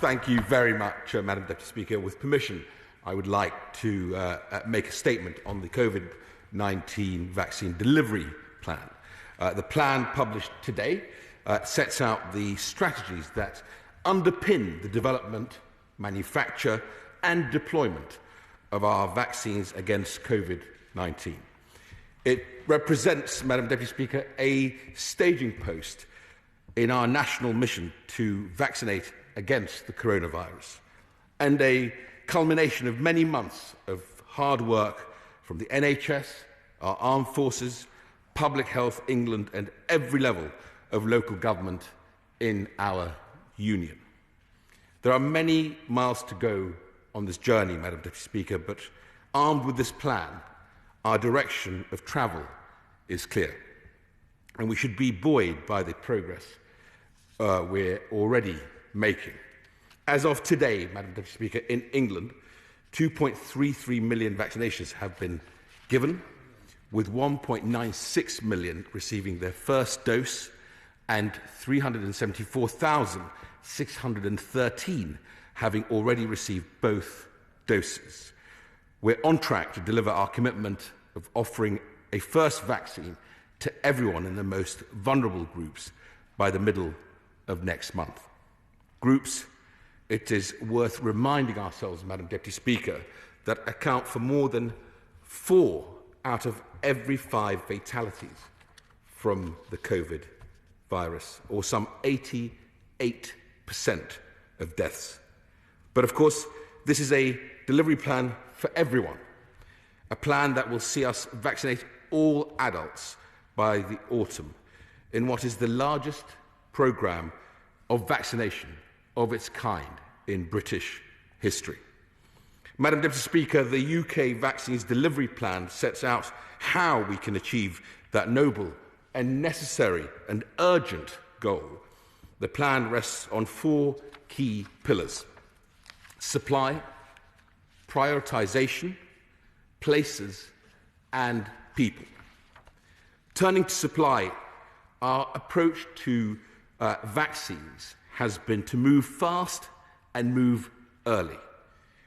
Thank you very much, Madam Deputy Speaker. With permission, I would like to make a statement on the Covid-19 vaccine delivery plan. The plan published today sets out the strategies that underpin the development, manufacture and deployment of our vaccines against Covid-19. It represents, Madam Deputy Speaker, a staging post in our national mission to vaccinate against the coronavirus, and a culmination of many months of hard work from the NHS, our armed forces, Public Health England and every level of local government in our union. There are many miles to go on this journey, Madam Deputy Speaker, but armed with this plan, our direction of travel is clear, and we should be buoyed by the progress we're already making. As of today, Madam Deputy Speaker, in England, 2.33 million vaccinations have been given, with 1.96 million receiving their first dose and 374,613 having already received both doses. We're on track to deliver our commitment of offering a first vaccine to everyone in the most vulnerable groups by the middle of next month. Groups, it is worth reminding ourselves, Madam Deputy Speaker, that account for more than 4 out of every 5 fatalities from the COVID virus, or some 88% of deaths. But of course, this is a delivery plan for everyone, a plan that will see us vaccinate all adults by the autumn in what is the largest programme of vaccination of its kind in British history. Madam Deputy Speaker, the UK Vaccines Delivery Plan sets out how we can achieve that noble and necessary and urgent goal. The plan rests on 4 key pillars: supply, prioritisation, places and people. Turning to supply, our approach to vaccines has been to move fast and move early.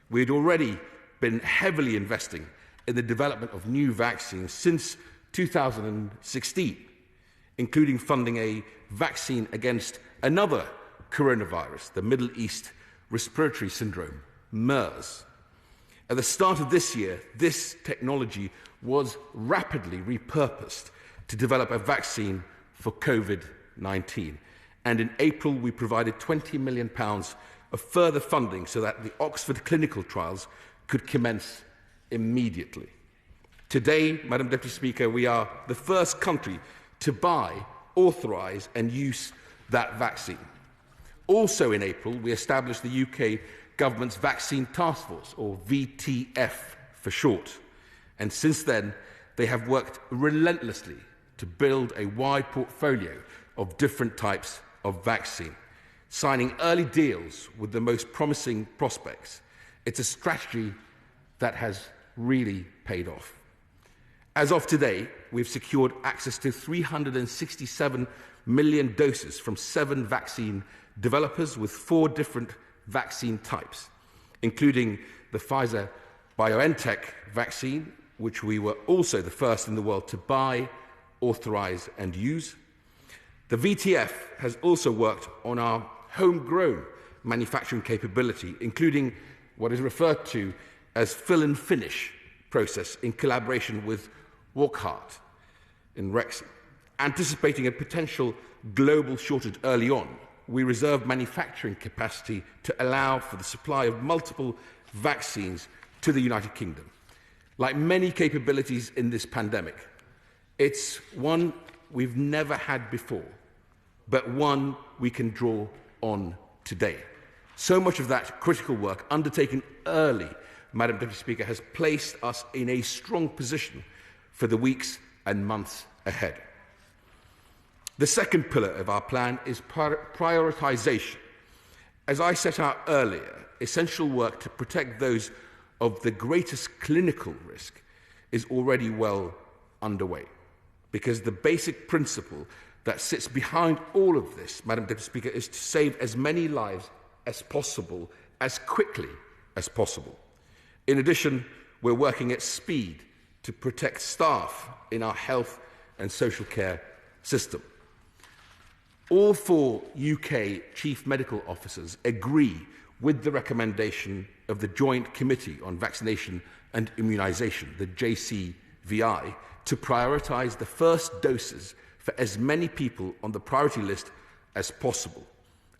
We had already been heavily investing in the development of new vaccines since 2016, including funding a vaccine against another coronavirus, the Middle East Respiratory Syndrome, MERS. At the start of this year, this technology was rapidly repurposed to develop a vaccine for Covid-19. And in April, we provided £20 million of further funding so that the Oxford clinical trials could commence immediately. Today, Madam Deputy Speaker, we are the first country to buy, authorise and use that vaccine. Also in April, we established the UK Government's Vaccine Task Force, or VTF for short. And since then, they have worked relentlessly to build a wide portfolio of different types of vaccine, signing early deals with the most promising prospects. It's a strategy that has really paid off. As of today, we've secured access to 367 million doses from 7 vaccine developers with 4 different vaccine types, including the Pfizer-BioNTech vaccine, which we were also the first in the world to buy, authorise and use. The VTF has also worked on our homegrown manufacturing capability, including what is referred to as fill and finish process in collaboration with Wockhardt in Wrexham. Anticipating a potential global shortage early on, we reserved manufacturing capacity to allow for the supply of multiple vaccines to the United Kingdom. Like many capabilities in this pandemic, it's one we've never had before, but one we can draw on today. So much of that critical work undertaken early, Madam Deputy Speaker, has placed us in a strong position for the weeks and months ahead. The second pillar of our plan is prioritisation. As I set out earlier, essential work to protect those of the greatest clinical risk is already well underway, because the basic principle that sits behind all of this, Madam Deputy Speaker, is to save as many lives as possible, as quickly as possible. In addition, we're working at speed to protect staff in our health and social care system. All 4 UK Chief Medical Officers agree with the recommendation of the Joint Committee on Vaccination and Immunisation, the JCVI, to prioritise the first doses for as many people on the priority list as possible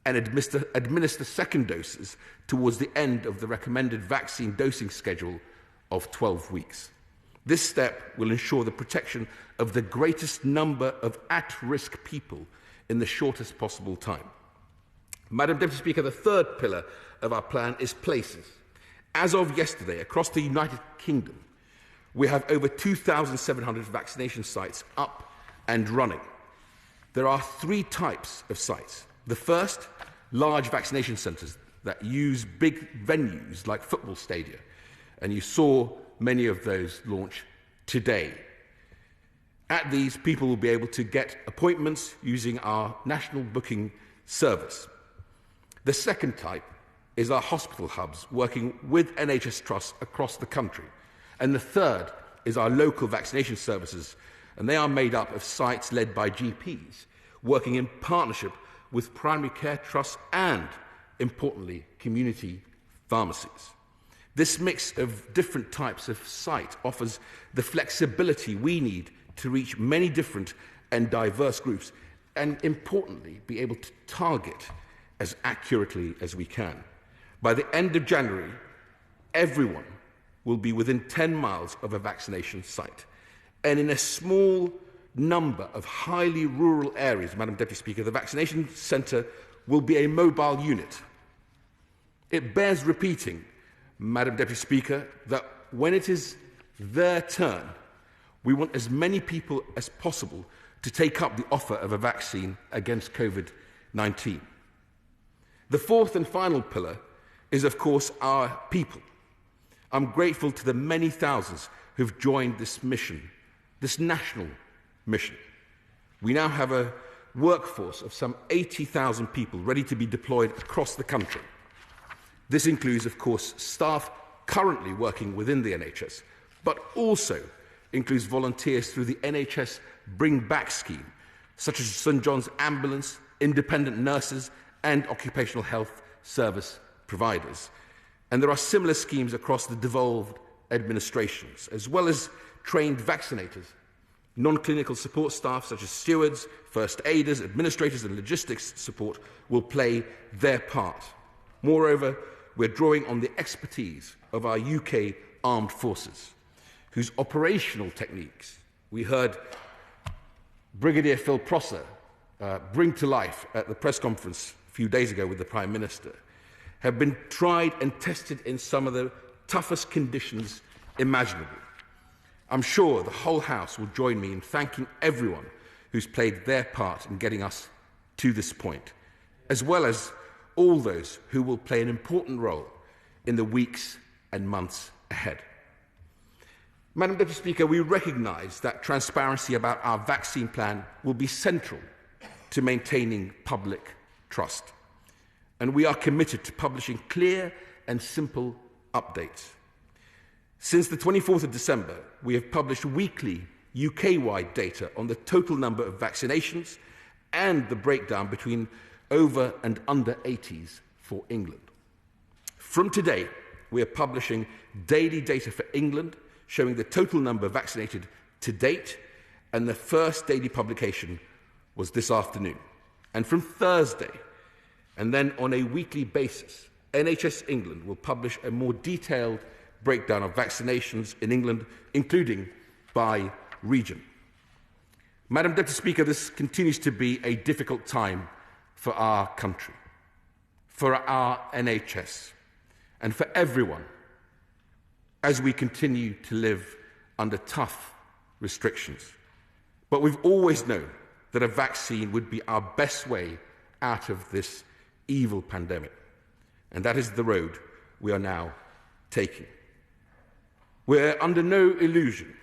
and administer second doses towards the end of the recommended vaccine dosing schedule of 12 weeks. This step will ensure the protection of the greatest number of at-risk people in the shortest possible time. Madam Deputy Speaker, the third pillar of our plan is places. As of yesterday, across the United Kingdom, we have over 2,700 vaccination sites up and running. There are 3 types of sites. The first, large vaccination centres that use big venues like football stadia, and you saw many of those launch today. At these, people will be able to get appointments using our national booking service. The second type is our hospital hubs working with NHS trusts across the country. And the third is our local vaccination services, and they are made up of sites led by GPs working in partnership with primary care trusts and, importantly, community pharmacies. This mix of different types of site offers the flexibility we need to reach many different and diverse groups and, importantly, be able to target as accurately as we can. By the end of January, everyone will be within 10 miles of a vaccination site. And in a small number of highly rural areas, Madam Deputy Speaker, the vaccination centre will be a mobile unit. It bears repeating, Madam Deputy Speaker, that when it is their turn, we want as many people as possible to take up the offer of a vaccine against Covid-19. The fourth and final pillar is, of course, our people. I'm grateful to the many thousands who've joined this mission, this national mission. We now have a workforce of some 80,000 people ready to be deployed across the country. This includes, of course, staff currently working within the NHS, but also includes volunteers through the NHS Bring Back scheme, such as St John's Ambulance, independent nurses, and occupational health service providers. And there are similar schemes across the devolved administrations, as well as trained vaccinators. Non-clinical support staff, such as stewards, first aiders, administrators, and logistics support will play their part. Moreover, we're drawing on the expertise of our UK armed forces, whose operational techniques we heard Brigadier Phil Prosser bring to life at the press conference a few days ago with the Prime Minister, have been tried and tested in some of the toughest conditions imaginable. I'm sure the whole House will join me in thanking everyone who's played their part in getting us to this point, as well as all those who will play an important role in the weeks and months ahead. Madam Deputy Speaker, we recognise that transparency about our vaccine plan will be central to maintaining public trust, and we are committed to publishing clear and simple updates. Since the 24th of December, we have published weekly UK-wide data on the total number of vaccinations and the breakdown between over and under 80s for England. From today, we are publishing daily data for England, showing the total number vaccinated to date, and the first daily publication was this afternoon. And from Thursday, and then on a weekly basis, NHS England will publish a more detailed breakdown of vaccinations in England, including by region. Madam Deputy Speaker, this continues to be a difficult time for our country, for our NHS, and for everyone as we continue to live under tough restrictions. But we've always known that a vaccine would be our best way out of this evil pandemic, and that is the road we are now taking. We're under no illusion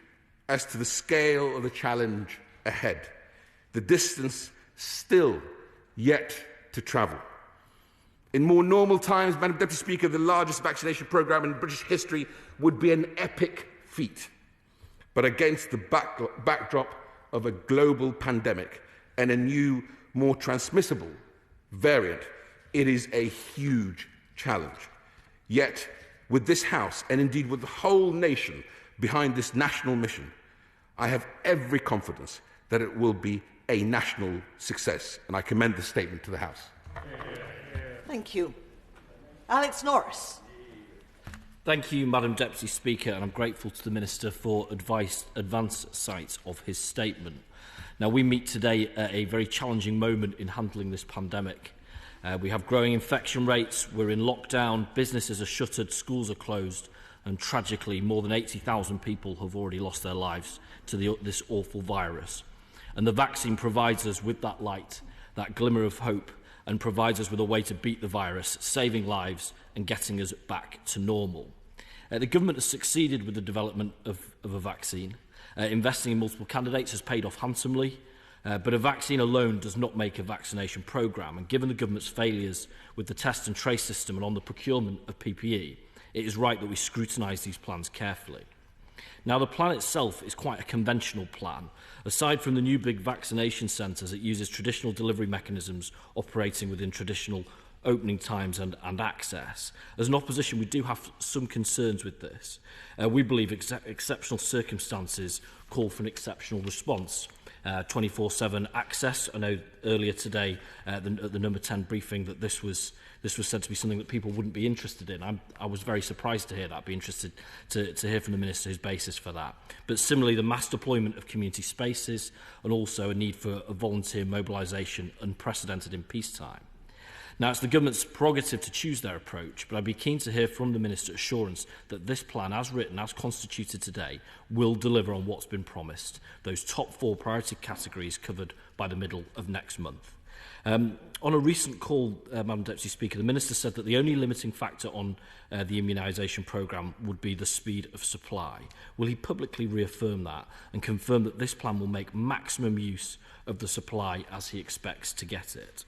as to the scale of the challenge ahead, the distance still yet to travel. In more normal times, Madam Deputy Speaker, the largest vaccination programme in British history would be an epic feat. But against the backdrop of a global pandemic and a new, more transmissible variant, it is a huge challenge. Yet, with this House, and indeed with the whole nation behind this national mission, I have every confidence that it will be a national success, and I commend this statement to the House. Thank you. Alex Norris. Thank you, Madam Deputy Speaker, and I'm grateful to the Minister for advance sight of his statement. Now, we meet today at a very challenging moment in handling this pandemic. We have growing infection rates, we're in lockdown, businesses are shuttered, schools are closed, and tragically, more than 80,000 people have already lost their lives to this awful virus. And the vaccine provides us with that light, that glimmer of hope, and provides us with a way to beat the virus, saving lives and getting us back to normal. The government has succeeded with the development of a vaccine. Investing in multiple candidates has paid off handsomely, but a vaccine alone does not make a vaccination programme. And given the government's failures with the test and trace system and on the procurement of PPE, it is right that we scrutinise these plans carefully. Now, the plan itself is quite a conventional plan. Aside from the new big vaccination centres, it uses traditional delivery mechanisms operating within traditional opening times and access. As an opposition, we do have some concerns with this. We believe exceptional circumstances call for an exceptional response. 24/7 access. I know earlier today at the number 10 briefing that this was said to be something that people wouldn't be interested in. I was very surprised to hear that. I'd be interested to hear from the Minister his basis for that. But similarly, the mass deployment of community spaces and also a need for a volunteer mobilisation unprecedented in peacetime. Now, it's the government's prerogative to choose their approach, but I'd be keen to hear from the Minister assurance that this plan, as written, as constituted today, will deliver on what's been promised, those top 4 priority categories covered by the middle of next month. On a recent call, Madam Deputy Speaker, the Minister said that the only limiting factor on the immunisation programme would be the speed of supply. Will he publicly reaffirm that and confirm that this plan will make maximum use of the supply as he expects to get it?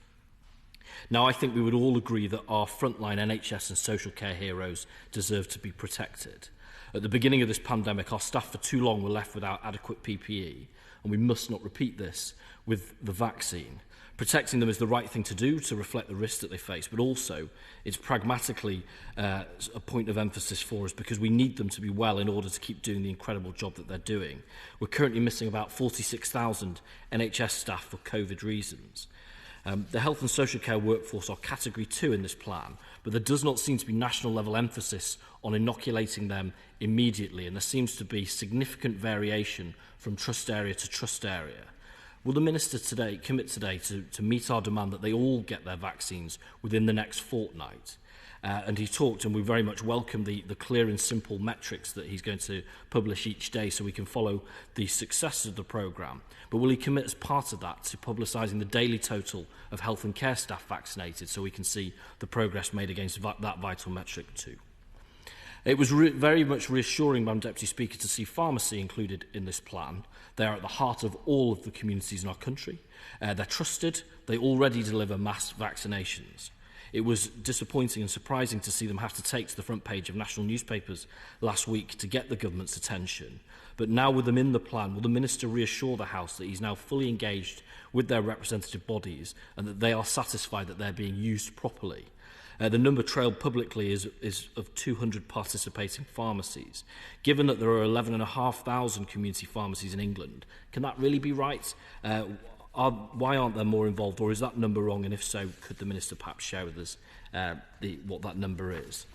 Now, I think we would all agree that our frontline NHS and social care heroes deserve to be protected. At the beginning of this pandemic, our staff for too long were left without adequate PPE, and we must not repeat this with the vaccine. Protecting them is the right thing to do to reflect the risks that they face, but also it's pragmatically a point of emphasis for us because we need them to be well in order to keep doing the incredible job that they're doing. We're currently missing about 46,000 NHS staff for COVID reasons. The health and social care workforce are category 2 in this plan, but there does not seem to be national level emphasis on inoculating them immediately, and there seems to be significant variation from trust area to trust area. Will the Minister commit today to meet our demand that they all get their vaccines within the next fortnight? And he talked, and we very much welcome the clear and simple metrics that he's going to publish each day so we can follow the success of the programme. But will he commit as part of that to publicising the daily total of health and care staff vaccinated so we can see the progress made against that vital metric too? It was very much reassuring, Madam Deputy Speaker, to see pharmacy included in this plan. They are at the heart of all of the communities in our country. They're trusted. They already deliver mass vaccinations. It was disappointing and surprising to see them have to take to the front page of national newspapers last week to get the government's attention. But now with them in the plan, will the Minister reassure the House that he's now fully engaged with their representative bodies and that they are satisfied that they're being used properly? The number trailed publicly is of 200 participating pharmacies. Given that there are 11,500 community pharmacies in England, can that really be right? Why aren't there more involved, or is that number wrong? And if so, could the Minister perhaps share with us what that number is?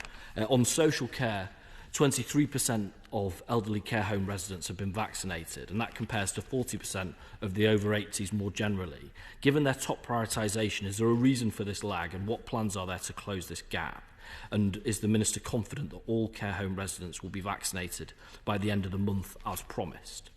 On social care, 23% of elderly care home residents have been vaccinated, and that compares to 40% of the over 80s more generally. Given their top prioritisation, is there a reason for this lag, and what plans are there to close this gap? And is the Minister confident that all care home residents will be vaccinated by the end of the month as promised?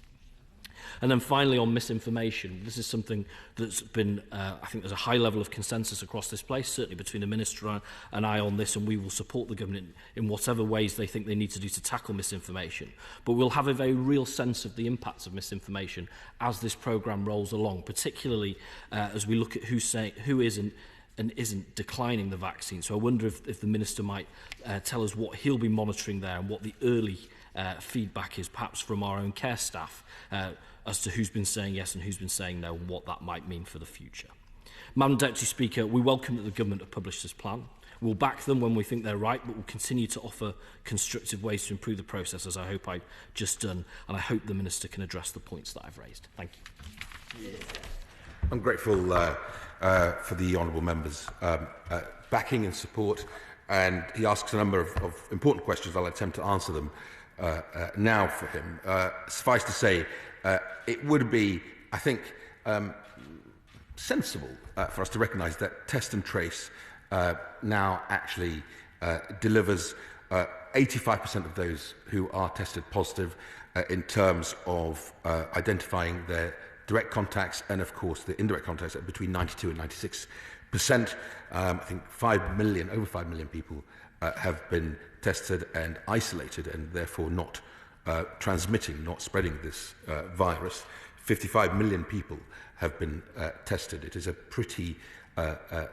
And then finally, on misinformation, this is something that's been, I think there's a high level of consensus across this place, certainly between the Minister and I on this, and we will support the government in whatever ways they think they need to do to tackle misinformation. But we'll have a very real sense of the impacts of misinformation as this programme rolls along, particularly as we look at who is and isn't declining the vaccine. So I wonder if the Minister might tell us what he'll be monitoring there and what the early feedback is, perhaps from our own care staff, as to who's been saying yes and who's been saying no, and what that might mean for the future. Madam Deputy Speaker, we welcome that the Government have published this plan. We'll back them when we think they're right, but we'll continue to offer constructive ways to improve the process, as I hope I've just done, and I hope the Minister can address the points that I've raised. Thank you. I'm grateful for the honourable member's backing and support, and he asks a number of important questions. I'll attempt to answer them now for him. Suffice to say, it would be, I think, sensible for us to recognise that test and trace now actually delivers 85% of those who are tested positive in terms of identifying their direct contacts and, of course, the indirect contacts at between 92 and 96%. I think over 5 million people have been tested and isolated and therefore not transmitting, not spreading this virus. 55 million people have been tested. It is a pretty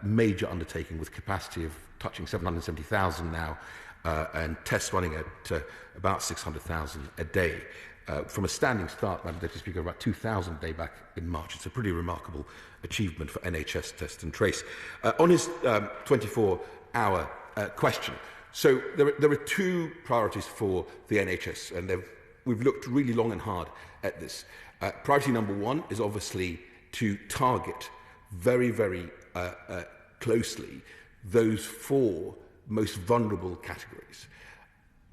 major undertaking with capacity of touching 770,000 now and tests running at about 600,000 a day. From a standing start, Madam Deputy Speaker, about 2,000 a day back in March. It's a pretty remarkable achievement for NHS Test and Trace. On his 24-hour question, so there are two priorities for the NHS, and we've looked really long and hard at this. Priority number one is obviously to target very, very closely those four most vulnerable categories.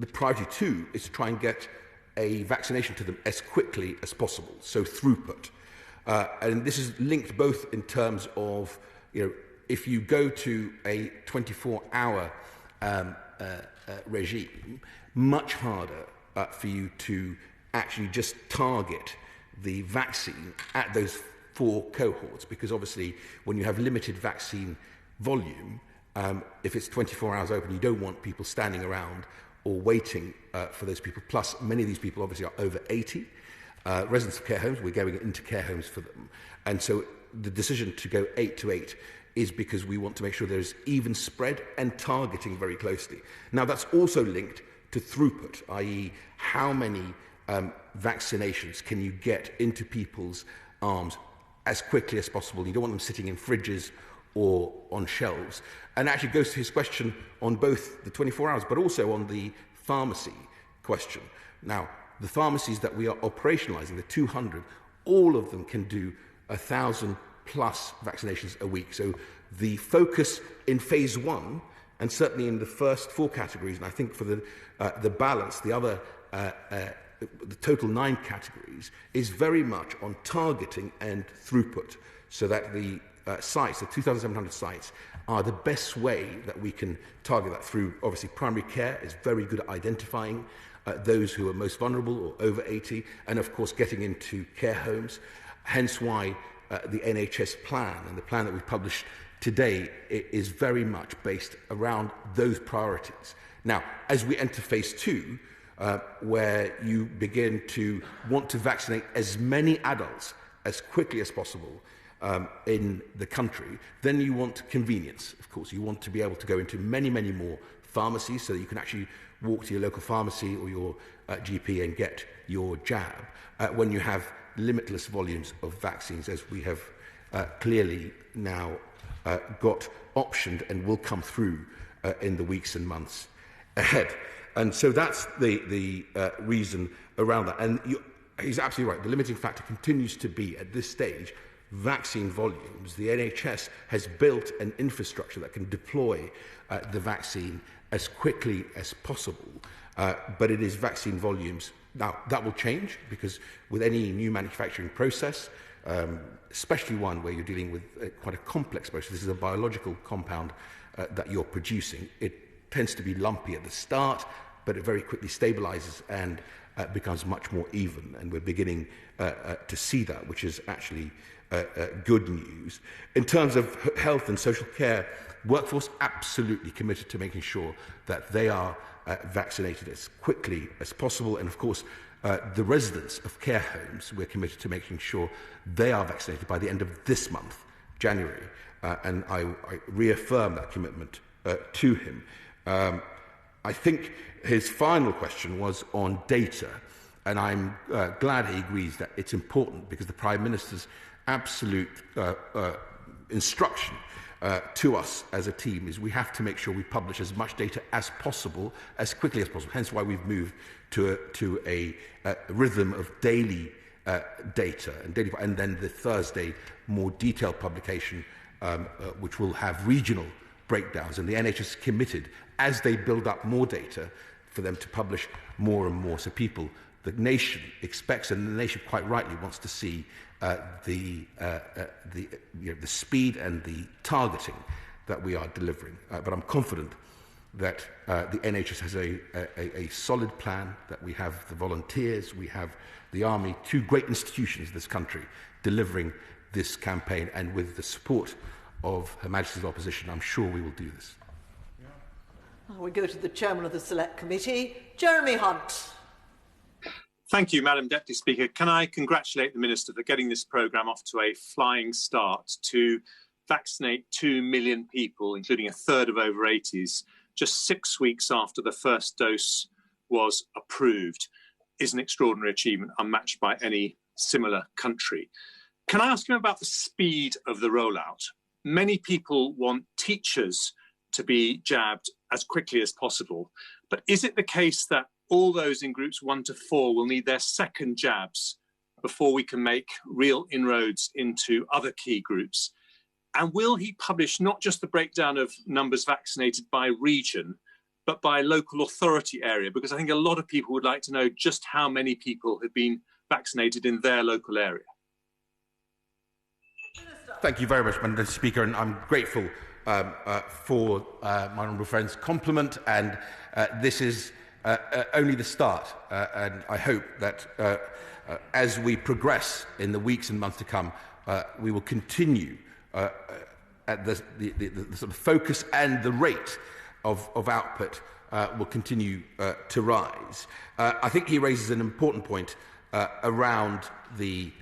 The priority two is to try and get a vaccination to them as quickly as possible, so throughput. And this is linked both in terms of, if you go to a 24-hour regime, much harder for you to actually just target the vaccine at those four cohorts, because obviously when you have limited vaccine volume, if it's 24 hours open, you don't want people standing around or waiting for those people. Plus, many of these people obviously are over 80. Residents of care homes, we're going into care homes for them. And so the decision to go 8 to 8 is because we want to make sure there's even spread and targeting very closely. Now, that's also linked to throughput, i.e. how many vaccinations can you get into people's arms as quickly as possible. You don't want them sitting in fridges or on shelves. And actually goes to his question on both the 24 hours, but also on the pharmacy question. Now, the pharmacies that we are operationalising, the 200, all of them can do 1,000 plus vaccinations a week. So the focus in phase one, and certainly in the first four categories, and I think for the balance, the other, the total 9 categories, is very much on targeting and throughput, so that the sites, the 2,700 sites, are the best way that we can target that through. Obviously, primary care is very good at identifying those who are most vulnerable or over 80, and of course getting into care homes. Hence why the NHS plan and the plan that we've published today is very much based around those priorities. Now, as we enter phase two, where you begin to want to vaccinate as many adults as quickly as possible in the country, then you want convenience, of course. You want to be able to go into many, many more pharmacies so that you can actually walk to your local pharmacy or your GP and get your jab when you have limitless volumes of vaccines, as we have clearly now got optioned and will come through in the weeks and months ahead. And so that's the reason around that. And he's absolutely right. The limiting factor continues to be, at this stage, vaccine volumes. The NHS has built an infrastructure that can deploy the vaccine as quickly as possible, but it is vaccine volumes. Now, that will change, because with any new manufacturing process, especially one where you're dealing with quite a complex process, this is a biological compound that you're producing, it tends to be lumpy at the start, but it very quickly stabilizes and becomes much more even, and we're beginning to see that, which is actually good news. In terms of health and social care workforce, absolutely committed to making sure that they are vaccinated as quickly as possible. And of course, the residents of care homes, we're committed to making sure they are vaccinated by the end of this month, January, and I reaffirm that commitment to him. I think his final question was on data, and I'm glad he agrees that it's important, because the Prime Minister's absolute instruction to us as a team is we have to make sure we publish as much data as possible, as quickly as possible. Hence why we've moved to a rhythm of daily data, and then the Thursday more detailed publication, which will have regional breakdowns. And the NHS is committed, as they build up more data, for them to publish more and more. So the nation expects, and the nation quite rightly wants to see the speed and the targeting that we are delivering. But I'm confident that the NHS has a solid plan, that we have the volunteers, we have the army, two great institutions in this country delivering this campaign, and with the support of Her Majesty's opposition, I'm sure we will do this. Now we go to the Chairman of the Select Committee, Jeremy Hunt. Thank you, Madam Deputy Speaker. Can I congratulate the Minister for getting this programme off to a flying start? To vaccinate 2 million people, including a third of over 80s, just 6 weeks after the first dose was approved, is an extraordinary achievement, unmatched by any similar country. Can I ask him about the speed of the rollout? Many people want teachers to be jabbed as quickly as possible, but is it the case that all those in groups 1 to 4 will need their second jabs before we can make real inroads into other key groups? And will he publish not just the breakdown of numbers vaccinated by region, but by local authority area? Because I think a lot of people would like to know just how many people have been vaccinated in their local area. Thank you very much, Madam Speaker, and I'm grateful for my honourable friend's compliment, and this is only the start, and I hope that as we progress in the weeks and months to come, we will continue at the sort of focus, and the rate of output will continue to rise. I think he raises an important point around the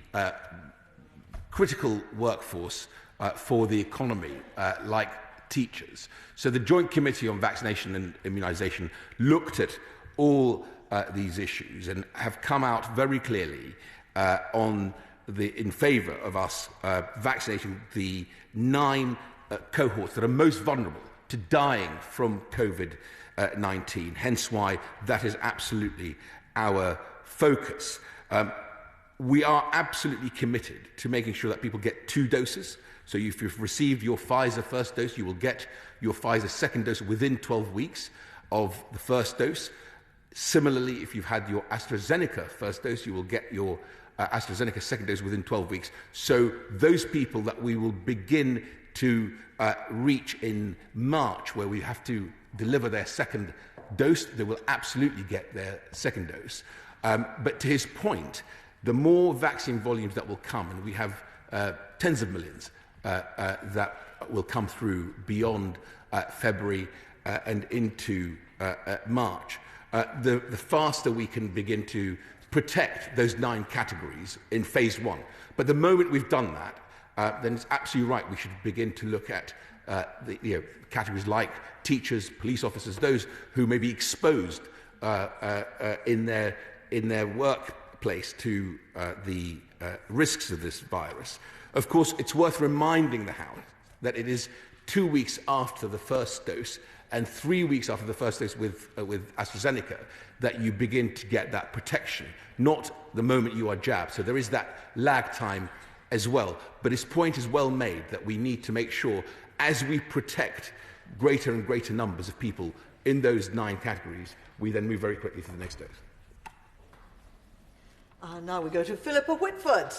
critical workforce for the economy, like teachers. So the Joint Committee on Vaccination and Immunisation looked at all these issues and have come out very clearly in favour of us vaccinating the 9 cohorts that are most vulnerable to dying from Covid-19, hence why that is absolutely our focus. We are absolutely committed to making sure that people get 2 doses. So if you've received your Pfizer first dose, you will get your Pfizer second dose within 12 weeks of the first dose. Similarly, if you've had your AstraZeneca first dose, you will get your AstraZeneca second dose within 12 weeks. So those people that we will begin to reach in March, where we have to deliver their second dose, they will absolutely get their second dose. But to his point, the more vaccine volumes that will come, and we have tens of millions that will come through beyond February and into March, the faster we can begin to protect those 9 categories in phase 1. But the moment we've done that, then it's absolutely right, we should begin to look at the categories like teachers, police officers, those who may be exposed in their workplace to the risks of this virus. Of course, it's worth reminding the House that it is 2 weeks after the first dose and 3 weeks after the first dose with AstraZeneca that you begin to get that protection, not the moment you are jabbed. So there is that lag time as well. But his point is well made, that we need to make sure, as we protect greater and greater numbers of people in those 9 categories, we then move very quickly to the next dose. Now we go to Philippa Whitford.